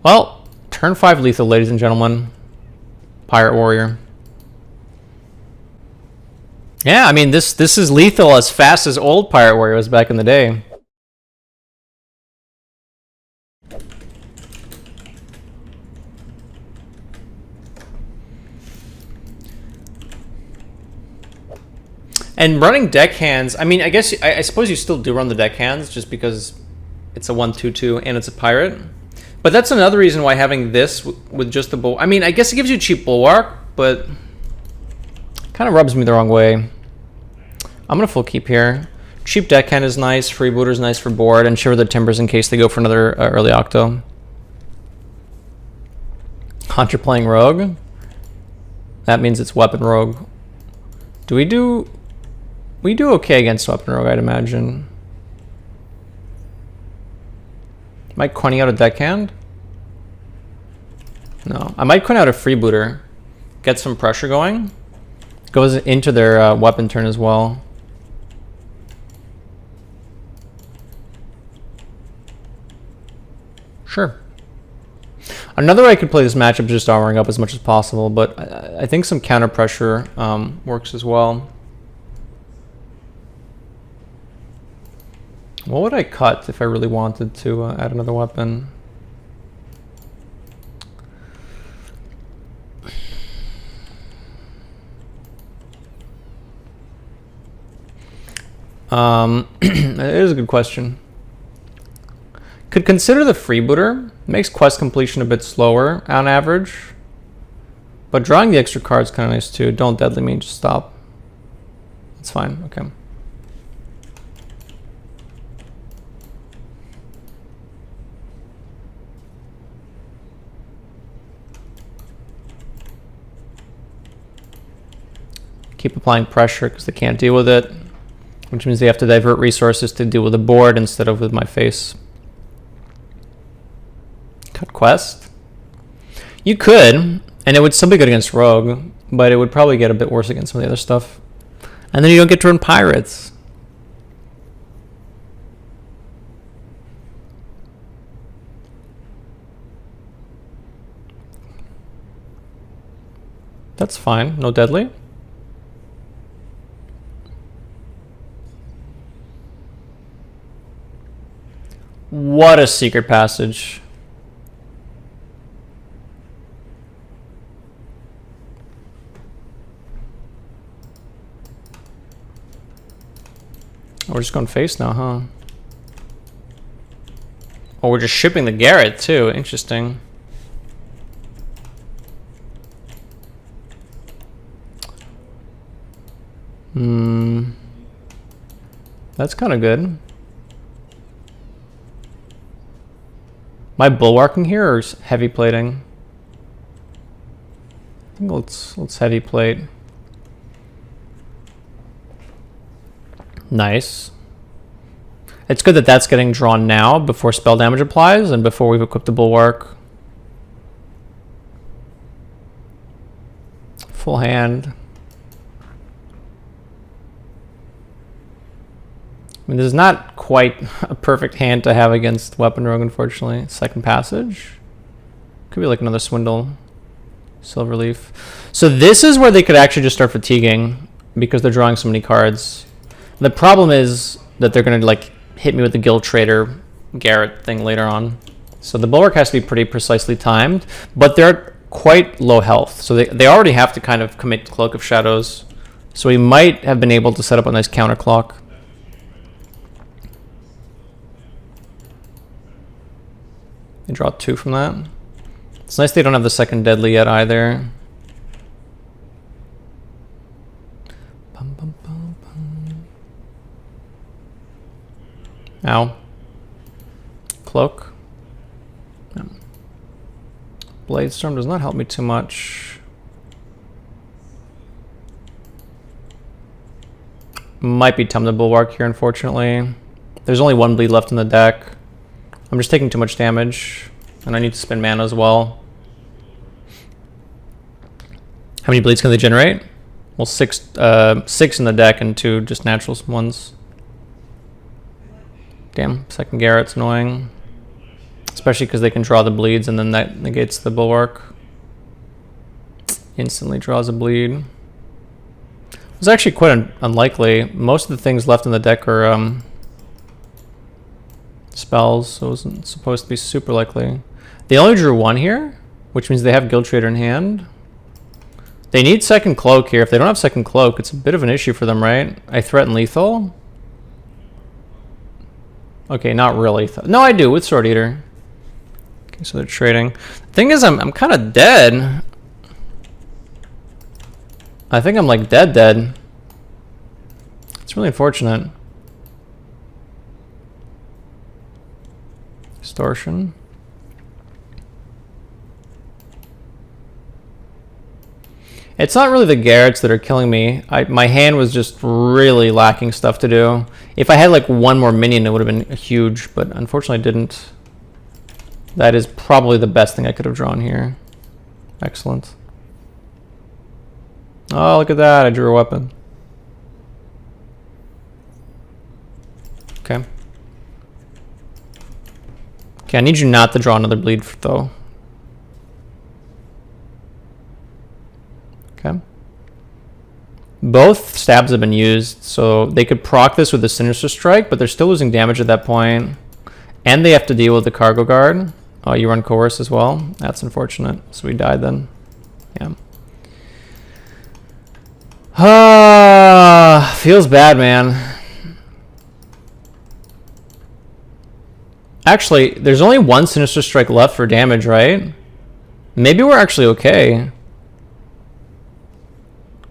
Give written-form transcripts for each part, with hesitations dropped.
Well, turn 5 lethal, ladies and gentlemen. Pirate Warrior. Yeah, I mean, this is lethal as fast as old Pirate Warrior was back in the day. And running deckhands, I mean, I suppose you still do run the deckhands just because it's a 1/2/2 and it's a pirate. But that's another reason why having this with just the bull. I mean, I guess it gives you a cheap bulwark, but kind of rubs me the wrong way. I'm gonna full keep here. Cheap deckhand is nice. Freebooter is nice for board, and Shiver the Timbers in case they go for another early octo. Hunter playing rogue. That means it's weapon rogue. Do we do? We do okay against weapon rogue, I'd imagine. Am I coining out a deckhand? No, I might coin out a freebooter. Get some pressure going. Goes into their weapon turn as well. Sure. Another way I could play this matchup is just armoring up as much as possible, but I think some counter pressure works as well. What would I cut if I really wanted to add another weapon? It is a good question. Could consider the freebooter. Makes quest completion a bit slower on average. But drawing the extra card is kind of nice too. Don't deadly me, just stop. It's fine, okay. Keep applying pressure because they can't deal with it, which means they have to divert resources to deal with the board instead of with my face. Cut quest? You could, and it would still be good against rogue, but it would probably get a bit worse against some of the other stuff. And then you don't get to run pirates. That's fine, no deadly. What a secret passage. We're just going face now, huh? Oh, we're just shipping the Garrett too. Interesting. That's kind of good. Am I bulwarking here or heavy plating? I think let's heavy plate. Nice. It's good that that's getting drawn now before spell damage applies and before we've equipped the bulwark. Full hand. I mean, this is not quite a perfect hand to have against Weapon Rogue, unfortunately. Second passage. Could be like another Swindle. Silverleaf. So this is where they could actually just start fatiguing because they're drawing so many cards. The problem is that they're going to like hit me with the Guild Trader Garrett thing later on. So the bulwark has to be pretty precisely timed, but they're quite low health. So they already have to kind of commit Cloak of Shadows. So we might have been able to set up a nice counter clock. They draw 2 from that. It's nice they don't have the second deadly yet either. Ow. Cloak. Yeah. Blade Storm does not help me too much. Might be time to bulwark here, unfortunately. There's only 1 bleed left in the deck. I'm just taking too much damage, and I need to spend mana as well. How many bleeds can they generate? Well, 6 in the deck and 2 just natural ones. Damn, second Garrett's annoying. Especially because they can draw the bleeds and then that negates the bulwark. Instantly draws a bleed. It was actually quite unlikely. Most of the things left in the deck are spells, so it wasn't supposed to be super likely. They only drew one here, which means they have Guild Trader in hand. They need second cloak here. If they don't have second cloak, it's a bit of an issue for them, right? I threaten lethal. Okay, not really. No, I do with Sword Eater. Okay, so they're trading. The thing is, I'm kind of dead. I think I'm like dead. It's really unfortunate. Extortion. It's not really the Garrets that are killing me. My hand was just really lacking stuff to do. If I had like one more minion, it would have been huge, but unfortunately I didn't. That is probably the best thing I could have drawn here. Excellent. Oh, look at that. I drew a weapon. Okay. Okay, I need you not to draw another bleed, though. Okay. Both stabs have been used, so they could proc this with a Sinister Strike, but they're still losing damage at that point. And they have to deal with the Cargo Guard. Oh, you run Coerce as well? That's unfortunate. So we died then. Yeah. Feels bad, man. Actually, there's only one Sinister Strike left for damage, right? Maybe we're actually okay.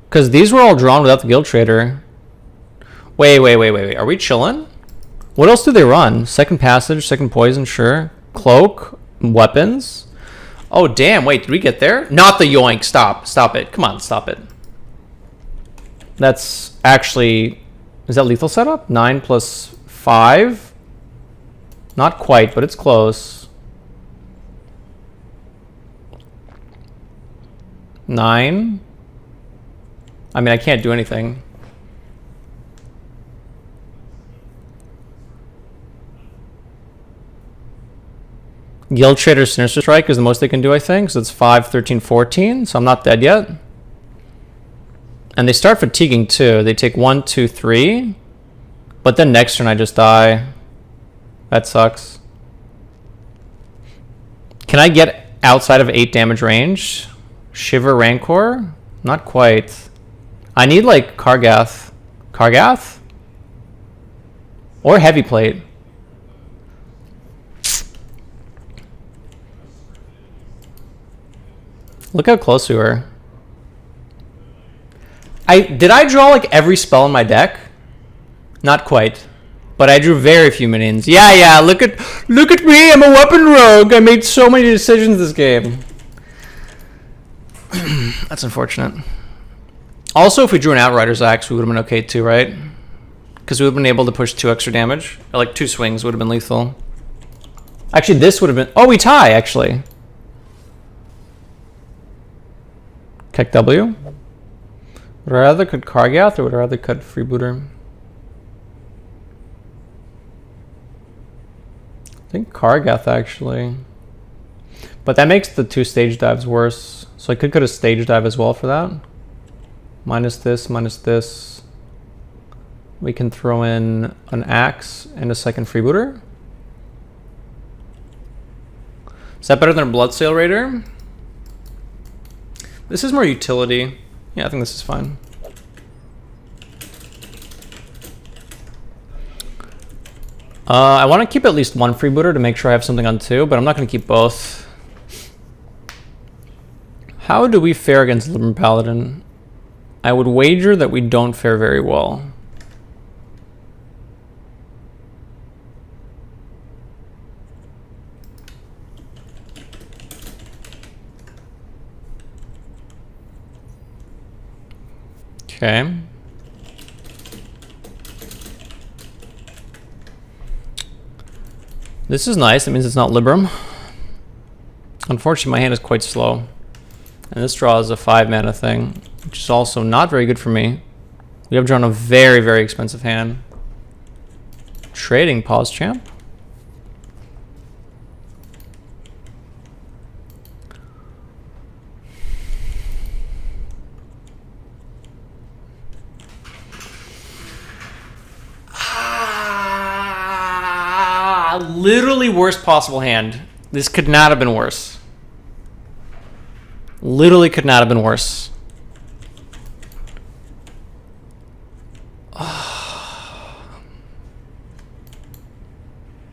Because these were all drawn without the Guild Trader. Wait. Are we chilling? What else do they run? Second Passage, Second Poison, sure. Cloak, weapons. Oh, damn. Wait, did we get there? Not the yoink. Stop it. Come on, stop it. That's actually... Is that lethal setup? 9 plus 5? Not quite, but it's close. 9? I mean, I can't do anything. Guild Trader Sinister Strike is the most they can do, I think. So it's 5, 13, 14. So I'm not dead yet. And they start fatiguing too. They take 1, 2, 3. But then next turn I just die. That sucks. Can I get outside of 8 damage range? Shiver Rancor? Not quite. I need like Kargath. Kargath? Or Heavy Plate. Look how close we were. Did I draw like every spell in my deck? Not quite. But I drew very few minions. Yeah, look at me, I'm a weapon rogue. I made so many decisions this game. That's unfortunate. Also, if we drew an Outrider's Axe, we would have been okay too, right? Because we would have been able to push 2 extra damage. Or like 2 swings would have been lethal. Actually, this would have been... Oh, we tie, actually. KaKBAA. Would I rather cut Kargath or would I rather cut Freebooter? I think Kargath, actually. But that makes the 2 stage dives worse. So I could cut a stage dive as well for that. Minus this, minus this. We can throw in an axe and a second Freebooter. Is that better than a Bloodsail Raider? This is more utility. Yeah, I think this is fine. I want to keep at least 1 Freebooter to make sure I have something on 2, but I'm not going to keep both. How do we fare against Libram Paladin? I would wager that we don't fare very well. Okay. This is nice. That means it's not Libram. Unfortunately, my hand is quite slow. And this draw is a 5 mana thing, which is also not very good for me. We have drawn a very, very expensive hand. Trading Pause Champ. literally worst possible hand. This could not have been worse. Literally could not have been worse.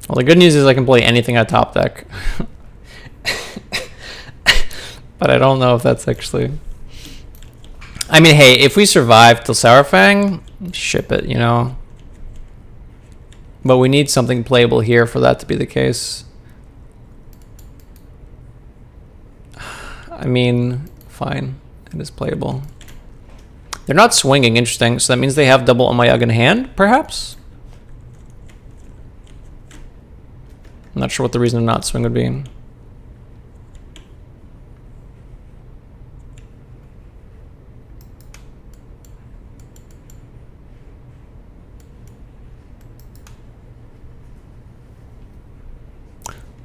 Well, the good news is I can play anything on top deck. But I don't know if that's actually... I mean, hey, if we survive till Sourfang, ship it, you know? But we need something playable here for that to be the case. I mean, fine. It is playable. They're not swinging, interesting. So that means they have double Umayyad in hand, perhaps? I'm not sure what the reason to not swing would be.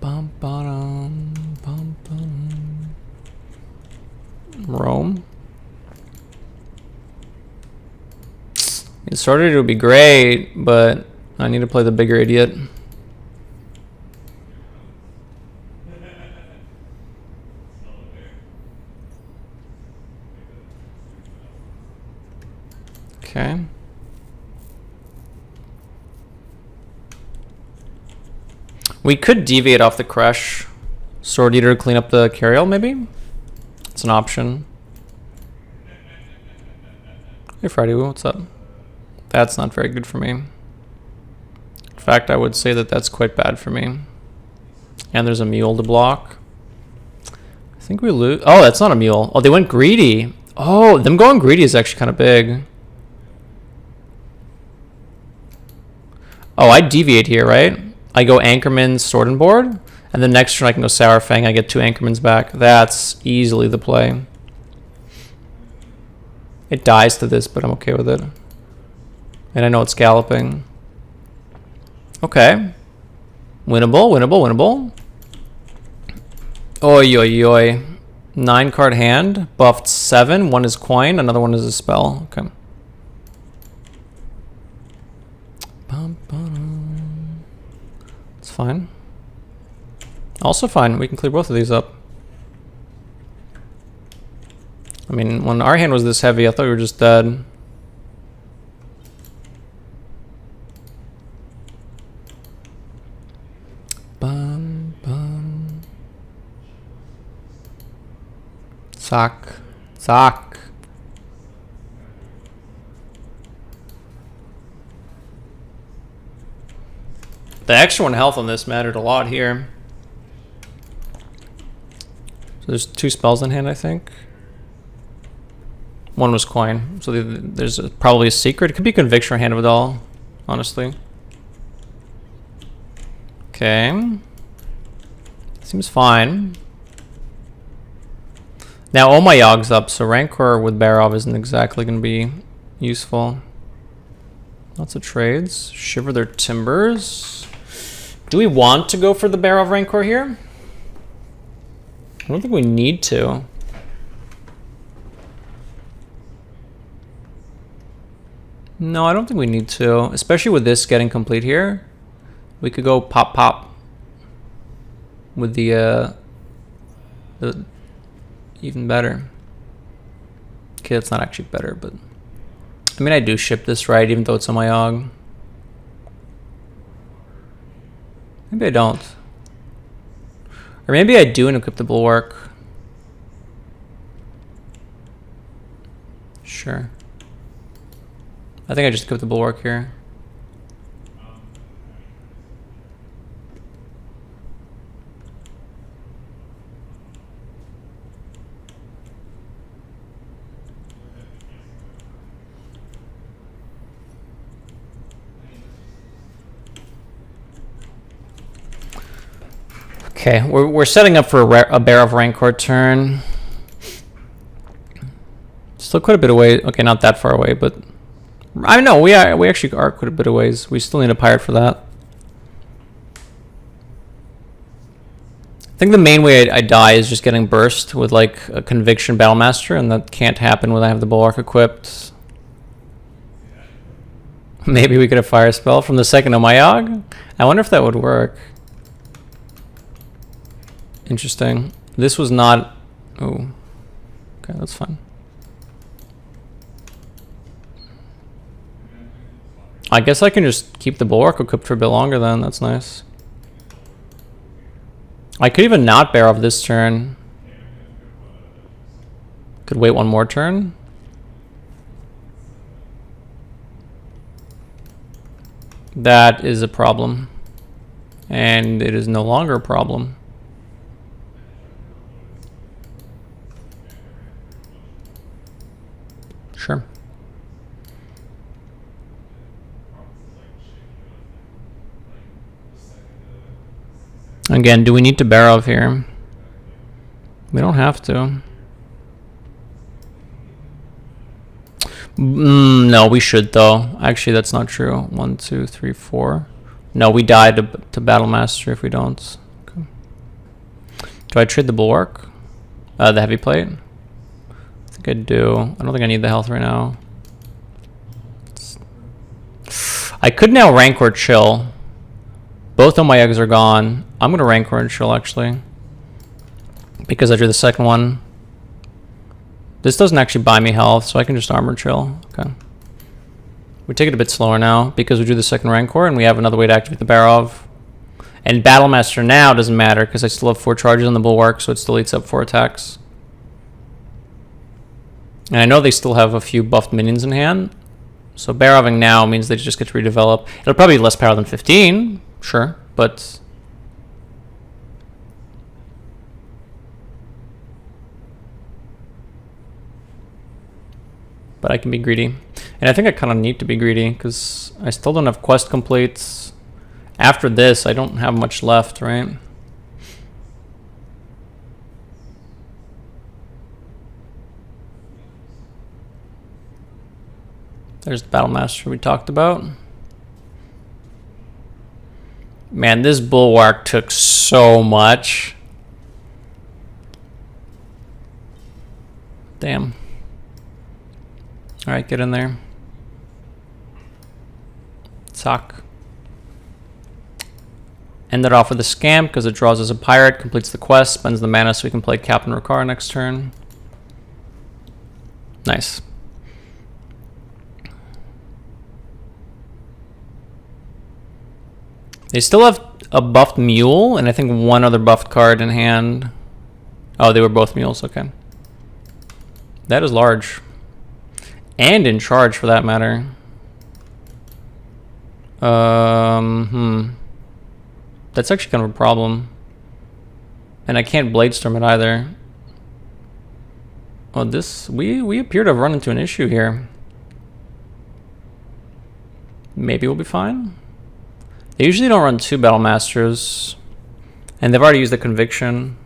Bum, bum, bum, bum. Rome. It started, it would be great, but I need to play the bigger idiot. Okay. We could deviate off the Crush. Sword Eater to clean up the Carriel, maybe? It's an option. Hey, Friday, what's up? That's not very good for me. In fact, I would say that that's quite bad for me. And there's a Mule to block. I think we lose. Oh, that's not a Mule. Oh, they went greedy. Oh, them going greedy is actually kind of big. Oh, I deviate here, right? I go Anchorman, Sword and Board, and then next turn I can go Sourfang. I get 2 Anchormans back. That's easily the play. It dies to this, but I'm okay with it. And I know it's galloping. Okay. Winnable, winnable, winnable. Oi, oi, oi. 9 card hand. Buffed 7. 1 is coin. Another one is a spell. Okay. It's fine. Also fine. We can clear both of these up. I mean, when our hand was this heavy, I thought we were just dead. Bum, bum. Sock. Sock. The extra 1 health on this mattered a lot here. So there's 2 spells in hand, I think. 1 was coin. So there's probably a secret. It could be Conviction or Hand of Vidal, honestly. Okay. Seems fine. Now Umayyad's up, so Rancor with Barov isn't exactly going to be useful. Lots of trades. Shiver their Timbers. Do we want to go for the Barov Rancor here? I don't think we need to. No, I don't think we need to. Especially with this getting complete here. We could go pop pop with the even better. Okay, that's not actually better, but I mean I do ship this right, even though it's on my Og. Maybe I don't. Or maybe I do and equip the Bulwark. Sure. I think I just equip the Bulwark here. Okay, we're setting up for a Bear of Rancor turn. Still quite a bit away. Okay, not that far away, but I know we actually are quite a bit away. We still need a pirate for that. I think the main way I die is just getting burst with like a Conviction Battlemaster, and that can't happen when I have the Bulwark equipped. Maybe we could have Fire Spell from the second Umayyad. I wonder if that would work. Interesting. This was not... Oh. Okay, that's fine. I guess I can just keep the bulwark equipped for a bit longer then. That's nice. I could even not bear off this turn. Could wait one more turn. That is a problem. And it is no longer a problem. Sure. Again, do we need to bear off here? We don't have to. No, we should though. Actually, that's not true. 1, 2, 3, 4. No, we die to Battle Master if we don't. Okay. Do I trade the bulwark? The heavy plate? I think I do. I don't think I need the health right now. I could now rank or chill. Both of my eggs are gone. I'm gonna rank or chill actually, because I drew the second one. This doesn't actually buy me health, so I can just armor chill. Okay. We take it a bit slower now because we drew the second Rancor and we have another way to activate the Barov. And Battlemaster now doesn't matter because I still have 4 charges on the Bulwark, so it still eats up 4 attacks. And I know they still have a few buffed minions in hand, so Baroving now means they just get to redevelop. It'll probably be less power than 15, sure, but... But I can be greedy. And I think I kind of need to be greedy because I still don't have quest completes. After this, I don't have much left, right? There's the Battlemaster we talked about. Man, this Bulwark took so much. Damn. Alright, get in there. Sock. End it off with a scam because it draws as a pirate, completes the quest, spends the mana so we can play Captain Rokar next turn. Nice. They still have a buffed mule and I think one other buffed card in hand. Oh, they were both mules, okay. That is large. And in charge, for that matter. That's actually kind of a problem. And I can't Bladestorm it either. Oh, this... We appear to have run into an issue here. Maybe we'll be fine. They usually don't run 2 Battle Masters. And they've already used the Conviction.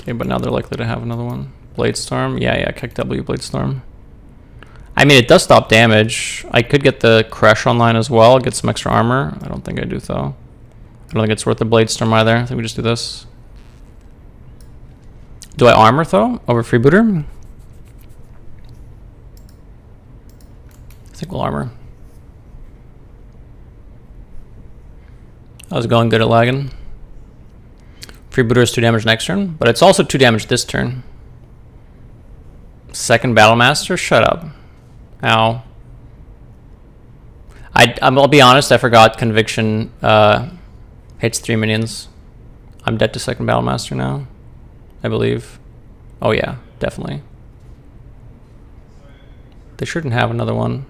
Okay, but now they're likely to have another one. Bladestorm? Yeah, KaKBAA Bladestorm. I mean, it does stop damage. I could get the Crash online as well, get some extra armor. I don't think I do, though. I don't think it's worth the Bladestorm either. I think we just do this. Do I armor, though, over Freebooter? I think we'll armor. I was going good at lagging. Freebooter is 2 damage next turn, but it's also 2 damage this turn. Second Battlemaster? Shut up. Ow. I'll be honest, I forgot Conviction hits 3 minions. I'm dead to second Battlemaster now, I believe. Oh yeah, definitely. They shouldn't have another one.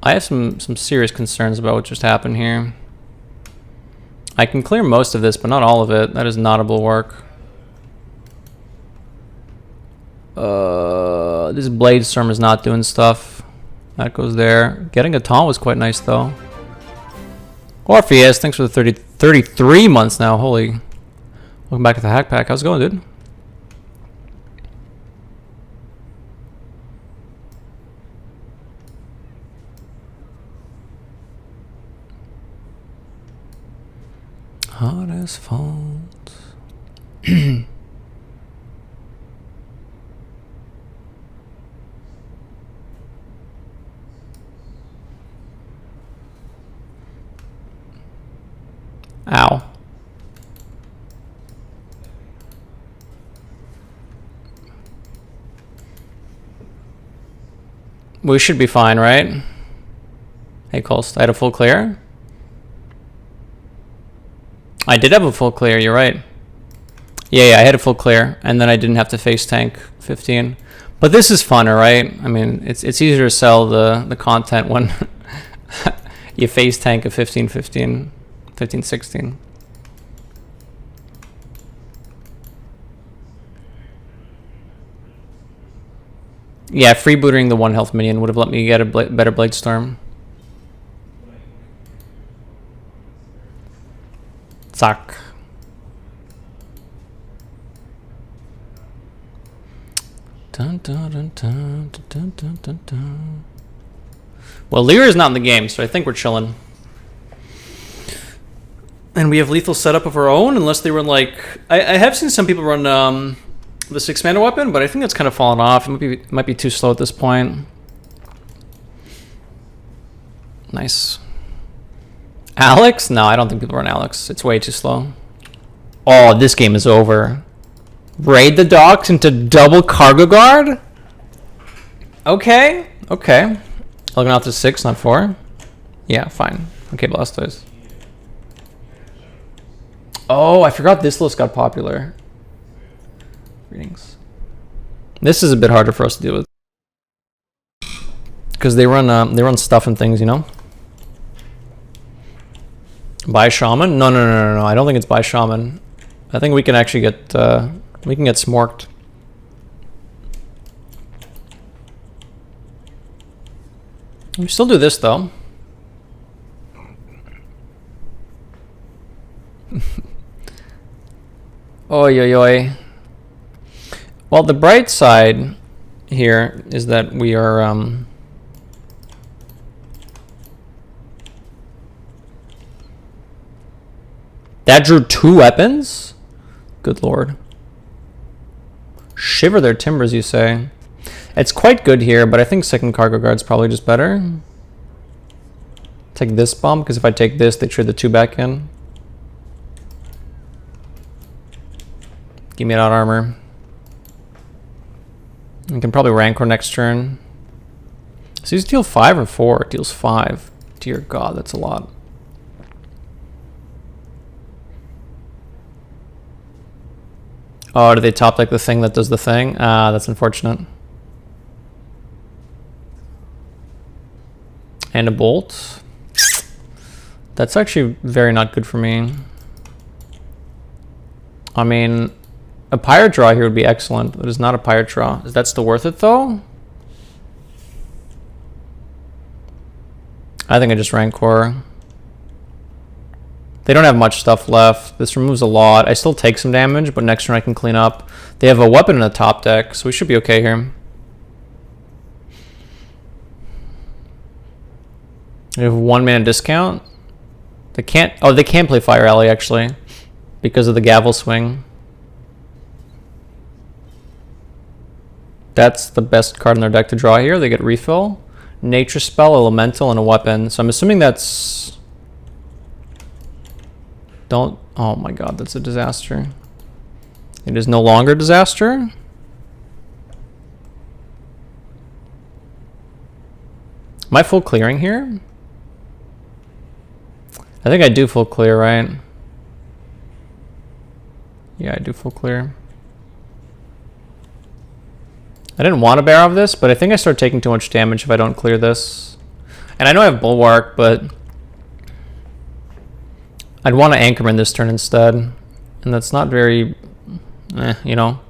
I have some serious concerns about what just happened here. I can clear most of this, but not all of it. That is not a Bulwark. This Bladestorm is not doing stuff. That goes there. Getting a taunt was quite nice, though. Orpheus, thanks for the 33 months now. Holy. Welcome back to the Hack Pack. How's it going, dude? Hot asphalt. Ow. We should be fine, right? Hey, Colst, I had a full clear? I did have a full clear, you're right. Yeah, I had a full clear, and then I didn't have to face tank 15. But this is funner, right? I mean, it's easier to sell the content when you face tank a 15-15, 15-16. Yeah, freebooting the 1 health minion would have let me get a better Blade Storm. Zack. Dun, dun, dun, dun, dun, dun, dun, dun. Well, Lear is not in the game, so I think we're chilling. And we have lethal setup of our own, unless they run like... I have seen some people run the 6-mana weapon, but I think that's kind of fallen off. It might be too slow at this point. Nice. Alex? No, I don't think people run Alex. It's way too slow. Oh, this game is over. Raid the docks into double cargo guard? Okay. Looking out to 6, not 4. Yeah, fine. Okay, Blastoise. Oh, I forgot this list got popular. Greetings. This is a bit harder for us to deal with. Because they run stuff and things, you know? Buy Shaman? No. I don't think it's buy Shaman. I think we can actually get smorked. We still do this though. Oi. Well, the bright side here is that we are that drew 2 weapons? Good lord. Shiver their timbers, you say? It's quite good here, but I think second cargo guard's probably just better. Take this bomb, because if I take this, they trade the 2 back in. Give me that armor. We can probably Rancor next turn. So these deal 5 or 4? It deals 5. Dear God, that's a lot. Oh, do they top like the thing that does the thing? Ah, that's unfortunate. And a bolt. That's actually very not good for me. I mean, a pirate draw here would be excellent, but it's not a pirate draw. Is that still worth it though? I think I just Rancor. They don't have much stuff left. This removes a lot. I still take some damage, but next turn I can clean up. They have a weapon in the top deck, so we should be okay here. They have 1-mana discount. They can't... Oh, they can play Fire Alley, actually, because of the Gavel Swing. That's the best card in their deck to draw here. They get Refill, Nature Spell, Elemental, and a weapon. So I'm assuming that's... Don't... Oh my god, that's a disaster. It is no longer a disaster. Am I full clearing here? I think I do full clear, right? Yeah, I do full clear. I didn't want to bear off this, but I think I start taking too much damage if I don't clear this. And I know I have Bulwark, but I'd want to Anchorman this turn instead. And that's not very, you know.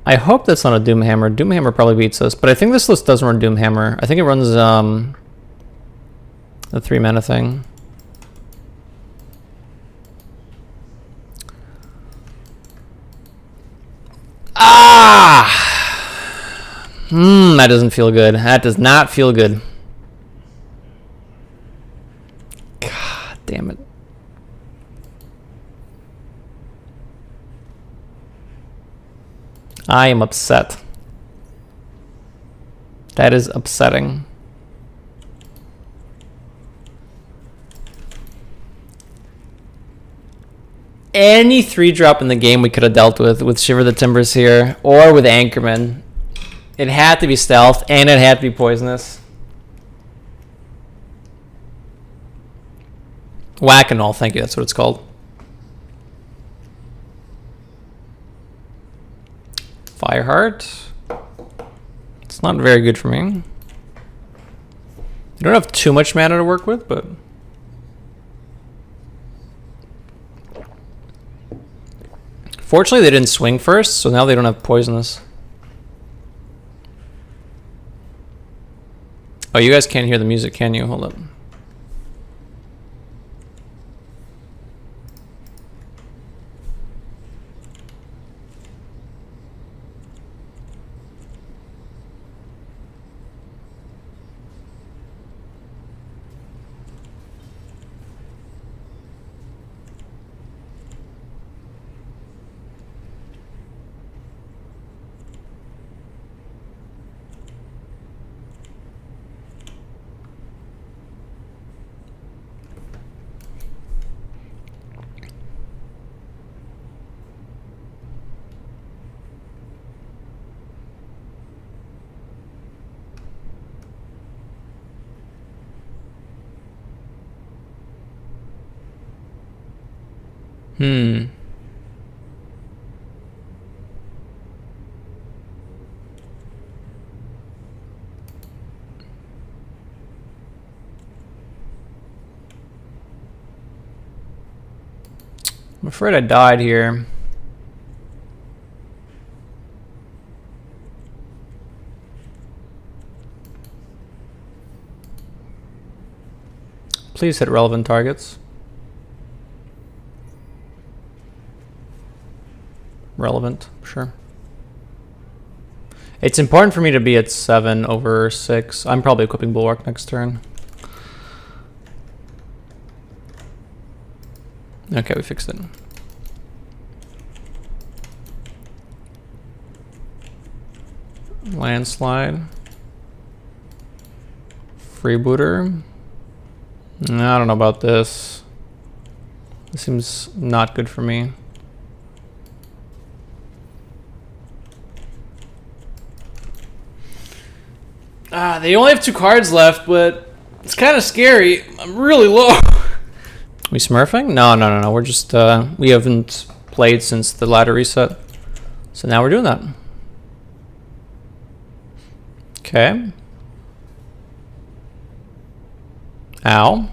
I hope that's not a Doomhammer. Doomhammer probably beats us, but I think this list doesn't run Doomhammer. I think it runs the 3-mana thing. Ah! That doesn't feel good. That does not feel good. God damn it. I am upset. That is upsetting. any 3-drop in the game we could have dealt with Shiver the Timbers here, or with Anchorman. It had to be stealth, and it had to be poisonous. Whack-a-null, thank you, that's what it's called. Fireheart. It's not very good for me. You don't have too much mana to work with, but... Fortunately, they didn't swing first, so now they don't have poisonous. Oh, you guys can't hear the music, can you? Hold up. I'm afraid I died here. Please hit relevant targets. Relevant, sure. It's important for me to be at 7 over 6. I'm probably equipping Bulwark next turn. Okay, we fixed it. Landslide. Freebooter. I don't know about this. This seems not good for me. They only have 2 cards left, but it's kind of scary. I'm really low. We smurfing? No. We're just, we haven't played since the ladder reset. So now we're doing that. Okay. Ow.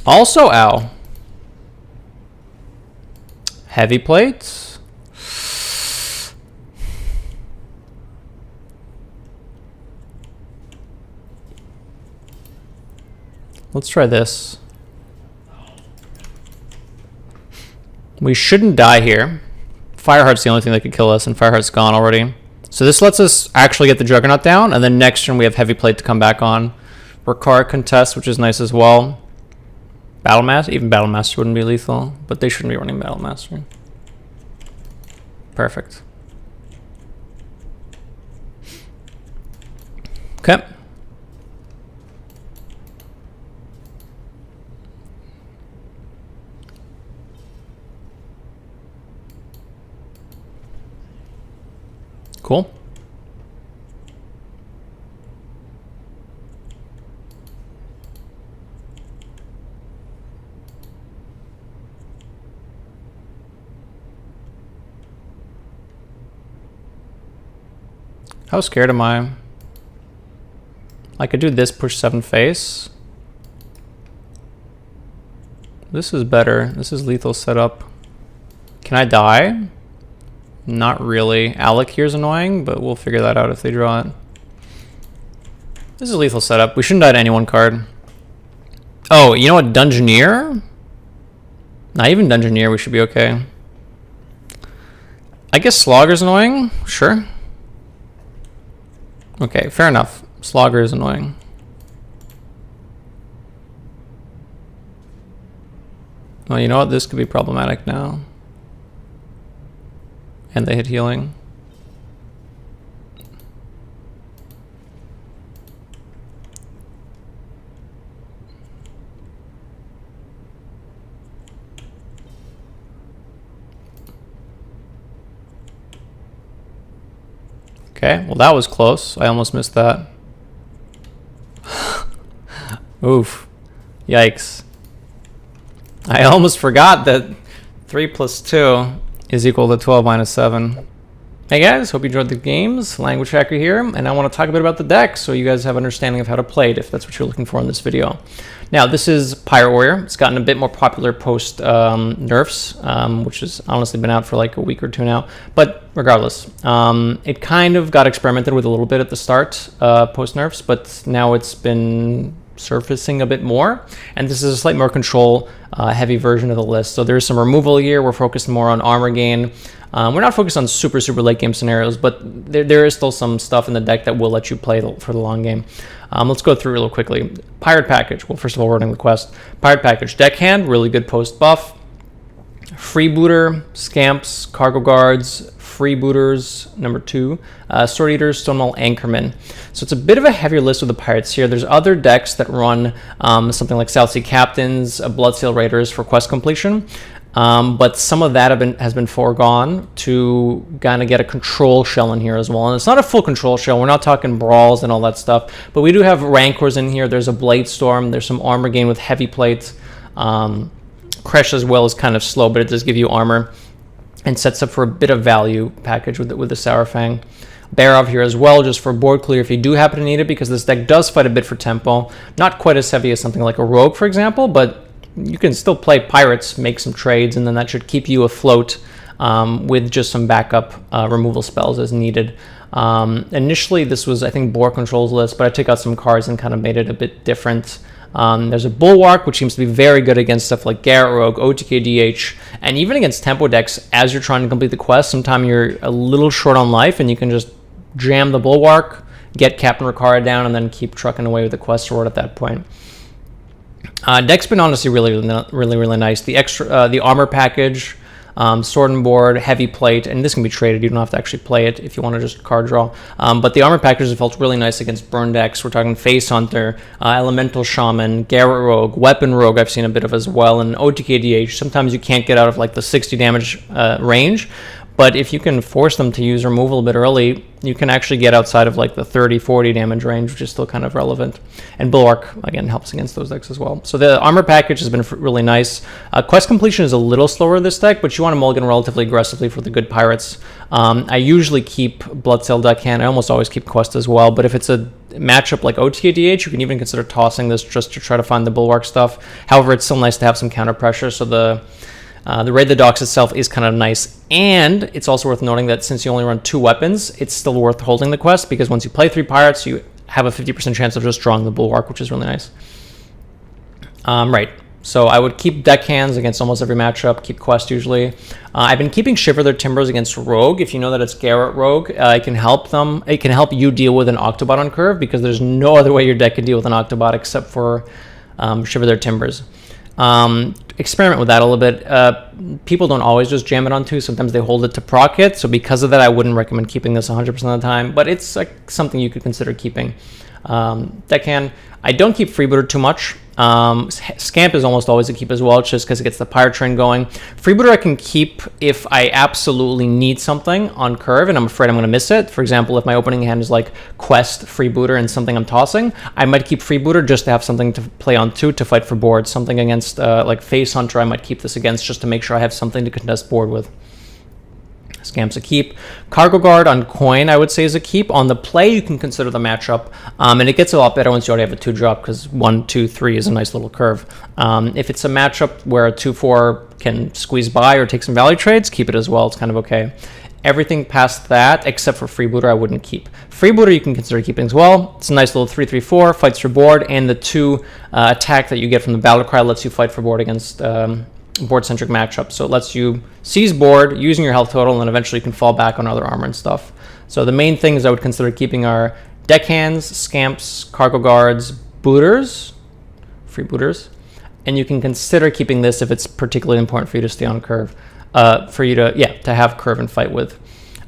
Also ow. Heavy plates. Let's try this. We shouldn't die here. Fireheart's the only thing that could kill us, and Fireheart's gone already. So this lets us actually get the Juggernaut down, and then next turn we have Heavy Plate to come back on. Ricard contest, which is nice as well. Battlemaster? Even Battlemaster wouldn't be lethal, but they shouldn't be running Battlemaster. Perfect. Okay. Cool. How scared am I? I could do this, push 7 face. This is better. This is lethal setup. Can I die? Not really. Alec here's annoying, but we'll figure that out if they draw it. This is a lethal setup. We shouldn't die to any one card. Oh, you know what? Dungeoneer? Not even Dungeoneer, we should be okay. I guess Slogger's annoying? Sure. Okay, fair enough. Slogger is annoying. Well, you know what? This could be problematic now. And they hit healing. Okay, well that was close. I almost missed that. Oof. Yikes. I almost forgot that 3 plus 2 is equal to 12 minus 7. Hey guys, hope you enjoyed the games. Languagehacker here, and I want to talk a bit about the deck so you guys have an understanding of how to play it if that's what you're looking for in this video. Now, this is Pirate Warrior. It's gotten a bit more popular post nerfs, which has honestly been out for like a week or two now. But regardless, it kind of got experimented with a little bit at the start post nerfs, but now it's been surfacing a bit more, and this is a slightly more control heavy version of the list. So there's some removal here. We're focused more on armor gain. We're not focused on super late game scenarios, but there is still some stuff in the deck that will let you play for the long game. Let's go through real quickly. Pirate Package. Well, first of all, we're running the quest. Pirate Package. Deckhand, really good post buff. Freebooter, Scamps, Cargo Guards, Freebooters, number 2, Sword Eaters, Stonewall, Anchorman. So it's a bit of a heavier list with the pirates here. There's other decks that run something like South Sea Captains, Bloodsail Raiders for quest completion. But some of that has been foregone to kind of get a control shell in here as well. And it's not a full control shell. We're not talking brawls and all that stuff. But we do have Rancors in here. There's a Blade Storm. There's some armor gain with heavy plates. Crash as well is kind of slow, but it does give you armor and sets up for a bit of value package with the Sour Fang. Barov here as well, just for board clear if you do happen to need it, because this deck does fight a bit for tempo. Not quite as heavy as something like a Rogue, for example, but you can still play Pirates, make some trades, and then that should keep you afloat with just some backup removal spells as needed. Initially, this was, I think, board controls list, but I took out some cards and kind of made it a bit different. There's a Bulwark, which seems to be very good against stuff like Garrett Rogue, OTKDH, and even against tempo decks as you're trying to complete the quest. Sometimes you're a little short on life, and you can just jam the Bulwark, get Captain Ricard down, and then keep trucking away with the quest sword at that point. Deck's been honestly really nice. The armor package, sword and board, heavy plate, and this can be traded. You don't have to actually play it if you want to just card draw. But the armor package has felt really nice against burn decks. We're talking Face Hunter, Elemental Shaman, Garrett Rogue, Weapon Rogue I've seen a bit of as well, and OTKDH. Sometimes you can't get out of like the 60 damage range, but if you can force them to use removal a bit early, you can actually get outside of like the 30-40 damage range, which is still kind of relevant. And Bulwark, again, helps against those decks as well. So the armor package has been really nice. Quest completion is a little slower in this deck, but you want to mulligan relatively aggressively for the good pirates. I usually keep Bloodsail Deckhand. I almost always keep Quest as well, but if it's a matchup like OTKDH, you can even consider tossing this just to try to find the Bulwark stuff. However, it's still nice to have some counter pressure, so the Raid the Docks itself is kind of nice, and it's also worth noting that since you only run 2 weapons, it's still worth holding the quest, because once you play 3 pirates, you have a 50% chance of just drawing the Bulwark, which is really nice. Right, so I would keep deckhands against almost every matchup, keep quest usually. I've been keeping Shiver Their Timbers against Rogue. If you know that it's Garrett Rogue, it can help them. It can help you deal with an Octobot on curve, because there's no other way your deck can deal with an Octobot except for Shiver Their Timbers. Experiment with that a little bit. People don't always just jam it on 2. Sometimes they hold it to proc it. So because of that, I wouldn't recommend keeping this 100% of the time. But it's like something you could consider keeping. Deckhand. I don't keep Freebooter too much. Scamp is almost always a keep as well, just because it gets the pirate train going. Freebooter I can keep if I absolutely need something on curve and I'm afraid I'm going to miss it. For example, if my opening hand is like Quest, Freebooter, and something I'm tossing, I might keep Freebooter just to have something to play on 2 to fight for board. Something against like Face Hunter, I might keep this against just to make sure I have something to contest board with. Scamp's a keep. Cargo Guard on coin, I would say, is a keep. On the play, you can consider the matchup, and it gets a lot better once you already have a 2-drop, because 1, 2, 3 is a nice little curve. If it's a matchup where a 2-4 can squeeze by or take some value trades, keep it as well. It's kind of okay. Everything past that, except for Freebooter, I wouldn't keep. Freebooter you can consider keeping as well. It's a nice little 3/3/4, fights for board, and the 2 attack that you get from the Battle Cry lets you fight for board against board-centric matchup. So it lets you seize board using your health total, and then eventually you can fall back on other armor and stuff. So the main things I would consider keeping are deckhands, scamps, cargo guards, booters, freebooters, and you can consider keeping this if it's particularly important for you to stay on curve, for you to have curve and fight with.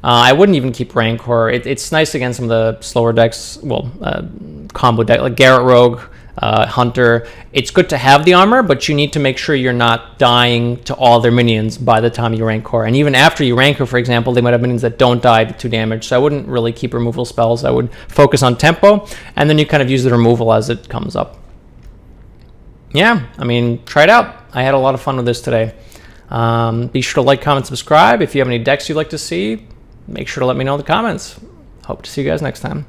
I wouldn't even keep Rancor. It's nice against some of the slower decks, well, combo deck like Garrett Rogue, Hunter. It's good to have the armor, but you need to make sure you're not dying to all their minions by the time you rank core. And even after you rank her, for example, they might have minions that don't die to 2 damage. So I wouldn't really keep removal spells. I would focus on tempo, and then you kind of use the removal as it comes up. Yeah, I mean, try it out. I had a lot of fun with this today. Be sure to like, comment, subscribe. If you have any decks you'd like to see, make sure to let me know in the comments. Hope to see you guys next time.